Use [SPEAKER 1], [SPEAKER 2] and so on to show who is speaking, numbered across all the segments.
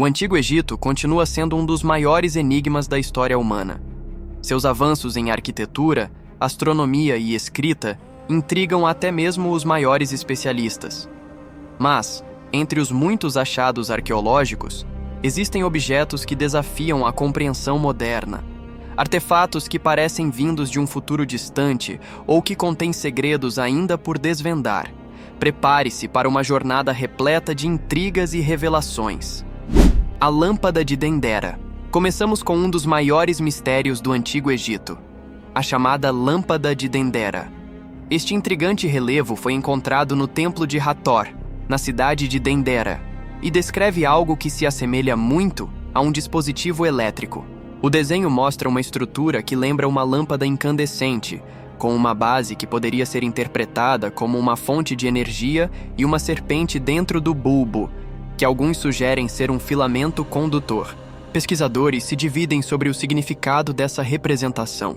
[SPEAKER 1] O Antigo Egito continua sendo um dos maiores enigmas da história humana. Seus avanços em arquitetura, astronomia e escrita intrigam até mesmo os maiores especialistas. Mas, entre os muitos achados arqueológicos, existem objetos que desafiam a compreensão moderna. Artefatos que parecem vindos de um futuro distante ou que contêm segredos ainda por desvendar. Prepare-se para uma jornada repleta de intrigas e revelações. A Lâmpada de Dendera. Começamos com um dos maiores mistérios do Antigo Egito, a chamada Lâmpada de Dendera. Este intrigante relevo foi encontrado no Templo de Hathor, na cidade de Dendera, e descreve algo que se assemelha muito a um dispositivo elétrico. O desenho mostra uma estrutura que lembra uma lâmpada incandescente, com uma base que poderia ser interpretada como uma fonte de energia e uma serpente dentro do bulbo, que alguns sugerem ser um filamento condutor. Pesquisadores se dividem sobre o significado dessa representação.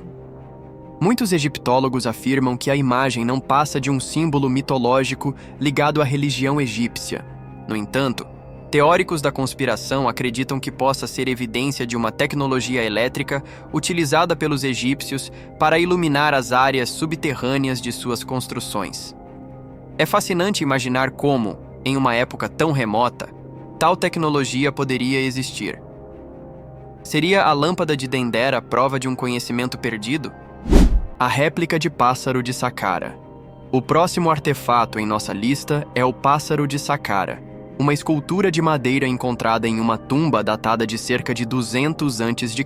[SPEAKER 1] Muitos egiptólogos afirmam que a imagem não passa de um símbolo mitológico ligado à religião egípcia. No entanto, teóricos da conspiração acreditam que possa ser evidência de uma tecnologia elétrica utilizada pelos egípcios para iluminar as áreas subterrâneas de suas construções. É fascinante imaginar como, em uma época tão remota, tal tecnologia poderia existir. Seria a Lâmpada de Dendera prova de um conhecimento perdido? A réplica de pássaro de Saqqara. O próximo artefato em nossa lista é o pássaro de Saqqara, uma escultura de madeira encontrada em uma tumba datada de cerca de 200 a.C.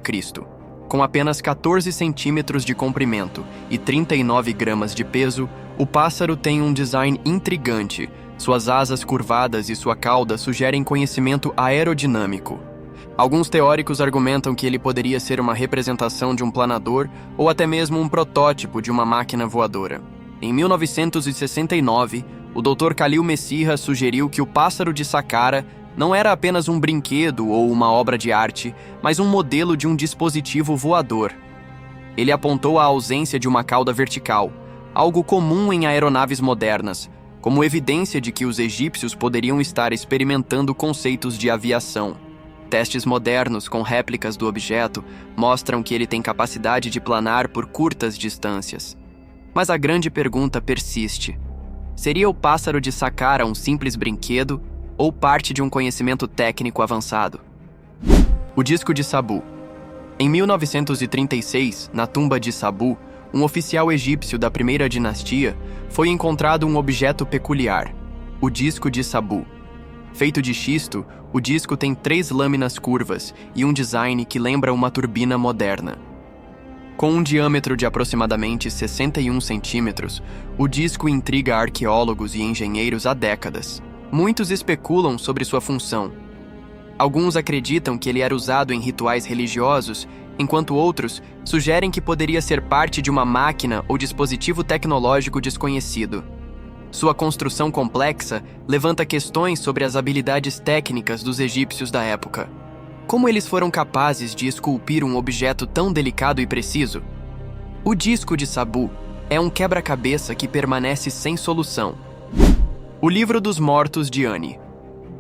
[SPEAKER 1] Com apenas 14 centímetros de comprimento e 39 gramas de peso, o pássaro tem um design intrigante. Suas asas curvadas e sua cauda sugerem conhecimento aerodinâmico. Alguns teóricos argumentam que ele poderia ser uma representação de um planador ou até mesmo um protótipo de uma máquina voadora. Em 1969, o Dr. Khalil Messihra sugeriu que o pássaro de Saqqara não era apenas um brinquedo ou uma obra de arte, mas um modelo de um dispositivo voador. Ele apontou a ausência de uma cauda vertical, algo comum em aeronaves modernas, como evidência de que os egípcios poderiam estar experimentando conceitos de aviação. Testes modernos com réplicas do objeto mostram que ele tem capacidade de planar por curtas distâncias. Mas a grande pergunta persiste. Seria o pássaro de Saqqara um simples brinquedo ou parte de um conhecimento técnico avançado? O disco de Sabu. Em 1936, na tumba de Sabu, um oficial egípcio da primeira dinastia, foi encontrado um objeto peculiar, o disco de Sabu. Feito de xisto, o disco tem 3 lâminas curvas e um design que lembra uma turbina moderna. Com um diâmetro de aproximadamente 61 centímetros, o disco intriga arqueólogos e engenheiros há décadas. Muitos especulam sobre sua função. Alguns acreditam que ele era usado em rituais religiosos, enquanto outros sugerem que poderia ser parte de uma máquina ou dispositivo tecnológico desconhecido. Sua construção complexa levanta questões sobre as habilidades técnicas dos egípcios da época. Como eles foram capazes de esculpir um objeto tão delicado e preciso? O disco de Sabu é um quebra-cabeça que permanece sem solução. O Livro dos Mortos de Ani.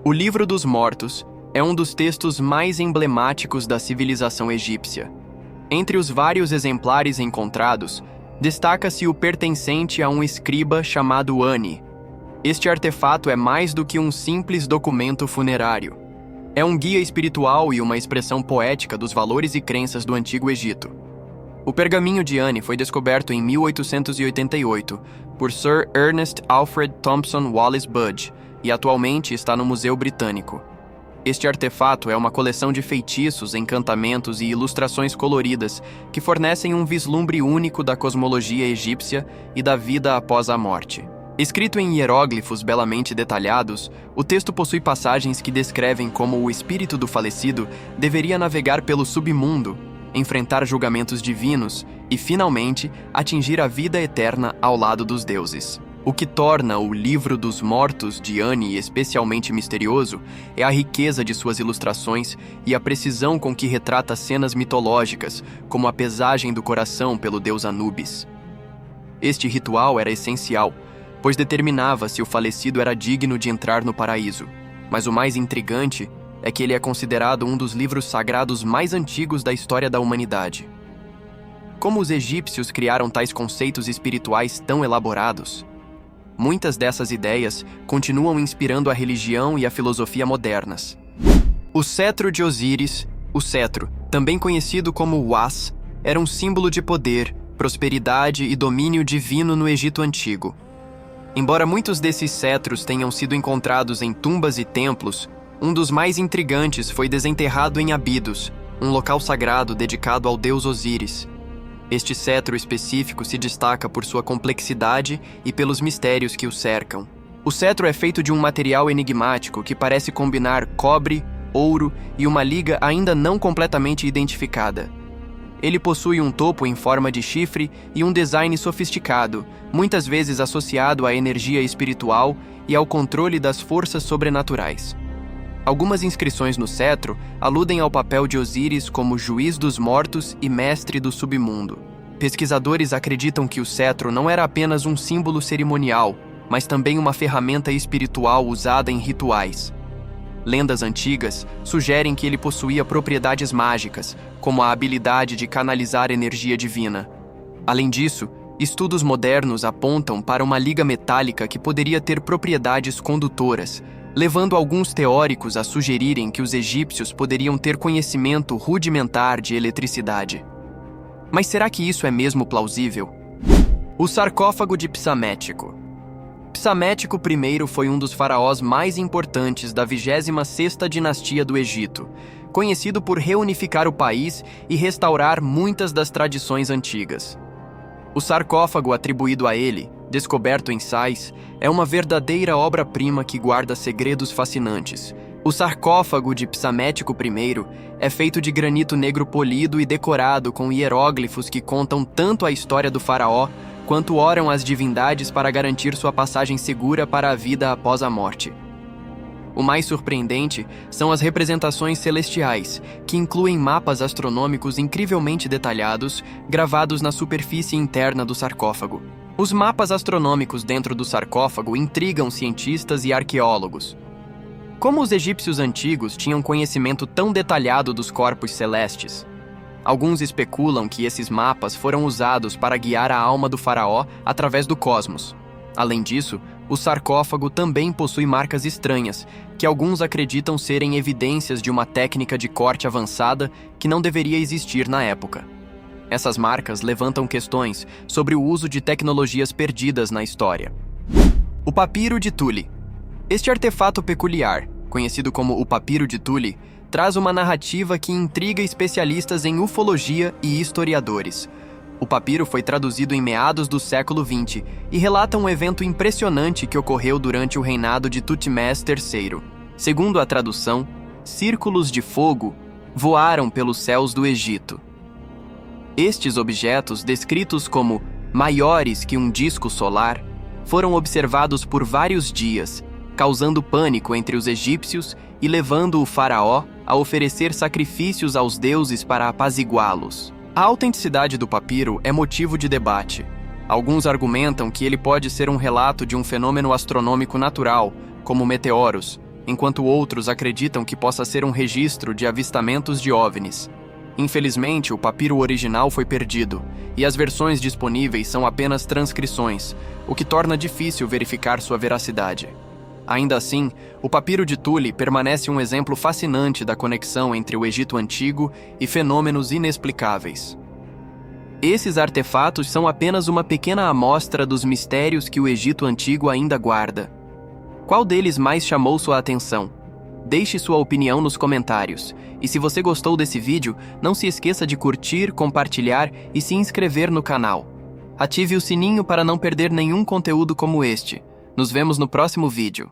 [SPEAKER 1] O Livro dos Mortos é um dos textos mais emblemáticos da civilização egípcia. Entre os vários exemplares encontrados, destaca-se o pertencente a um escriba chamado Ani. Este artefato é mais do que um simples documento funerário. É um guia espiritual e uma expressão poética dos valores e crenças do Antigo Egito. O pergaminho de Ani foi descoberto em 1888 por Sir Ernest Alfred Thompson Wallis Budge e atualmente está no Museu Britânico. Este artefato é uma coleção de feitiços, encantamentos e ilustrações coloridas que fornecem um vislumbre único da cosmologia egípcia e da vida após a morte. Escrito em hieróglifos belamente detalhados, o texto possui passagens que descrevem como o espírito do falecido deveria navegar pelo submundo, enfrentar julgamentos divinos e, finalmente, atingir a vida eterna ao lado dos deuses. O que torna o Livro dos Mortos de Ani especialmente misterioso é a riqueza de suas ilustrações e a precisão com que retrata cenas mitológicas, como a pesagem do coração pelo deus Anubis. Este ritual era essencial, pois determinava se o falecido era digno de entrar no paraíso. Mas o mais intrigante é que ele é considerado um dos livros sagrados mais antigos da história da humanidade. Como os egípcios criaram tais conceitos espirituais tão elaborados? Muitas dessas ideias continuam inspirando a religião e a filosofia modernas. O cetro de Osíris, o cetro, também conhecido como Uas, era um símbolo de poder, prosperidade e domínio divino no Egito Antigo. Embora muitos desses cetros tenham sido encontrados em tumbas e templos, um dos mais intrigantes foi desenterrado em Abidos, um local sagrado dedicado ao deus Osíris. Este cetro específico se destaca por sua complexidade e pelos mistérios que o cercam. O cetro é feito de um material enigmático que parece combinar cobre, ouro e uma liga ainda não completamente identificada. Ele possui um topo em forma de chifre e um design sofisticado, muitas vezes associado à energia espiritual e ao controle das forças sobrenaturais. Algumas inscrições no cetro aludem ao papel de Osíris como juiz dos mortos e mestre do submundo. Pesquisadores acreditam que o cetro não era apenas um símbolo cerimonial, mas também uma ferramenta espiritual usada em rituais. Lendas antigas sugerem que ele possuía propriedades mágicas, como a habilidade de canalizar energia divina. Além disso, estudos modernos apontam para uma liga metálica que poderia ter propriedades condutoras, levando alguns teóricos a sugerirem que os egípcios poderiam ter conhecimento rudimentar de eletricidade. Mas será que isso é mesmo plausível? O sarcófago de Psamético. Psamético I foi um dos faraós mais importantes da 26ª dinastia do Egito, conhecido por reunificar o país e restaurar muitas das tradições antigas. O sarcófago atribuído a ele, descoberto em Sais, é uma verdadeira obra-prima que guarda segredos fascinantes. O sarcófago de Psamético I é feito de granito negro polido e decorado com hieróglifos que contam tanto a história do faraó quanto oram às divindades para garantir sua passagem segura para a vida após a morte. O mais surpreendente são as representações celestiais, que incluem mapas astronômicos incrivelmente detalhados, gravados na superfície interna do sarcófago. Os mapas astronômicos dentro do sarcófago intrigam cientistas e arqueólogos. Como os egípcios antigos tinham conhecimento tão detalhado dos corpos celestes? Alguns especulam que esses mapas foram usados para guiar a alma do faraó através do cosmos. Além disso, o sarcófago também possui marcas estranhas, que alguns acreditam serem evidências de uma técnica de corte avançada que não deveria existir na época. Essas marcas levantam questões sobre o uso de tecnologias perdidas na história. O papiro de Tule. Este artefato peculiar, conhecido como o papiro de Tule, traz uma narrativa que intriga especialistas em ufologia e historiadores. O papiro foi traduzido em meados do século XX e relata um evento impressionante que ocorreu durante o reinado de Tutmés III. Segundo a tradução, círculos de fogo voaram pelos céus do Egito. Estes objetos, descritos como maiores que um disco solar, foram observados por vários dias, causando pânico entre os egípcios e levando o faraó a oferecer sacrifícios aos deuses para apaziguá-los. A autenticidade do papiro é motivo de debate. Alguns argumentam que ele pode ser um relato de um fenômeno astronômico natural, como meteoros, enquanto outros acreditam que possa ser um registro de avistamentos de OVNIs. Infelizmente, o papiro original foi perdido, e as versões disponíveis são apenas transcrições, o que torna difícil verificar sua veracidade. Ainda assim, o papiro de Tule permanece um exemplo fascinante da conexão entre o Egito Antigo e fenômenos inexplicáveis. Esses artefatos são apenas uma pequena amostra dos mistérios que o Egito Antigo ainda guarda. Qual deles mais chamou sua atenção? Deixe sua opinião nos comentários. E se você gostou desse vídeo, não se esqueça de curtir, compartilhar e se inscrever no canal. Ative o sininho para não perder nenhum conteúdo como este. Nos vemos no próximo vídeo.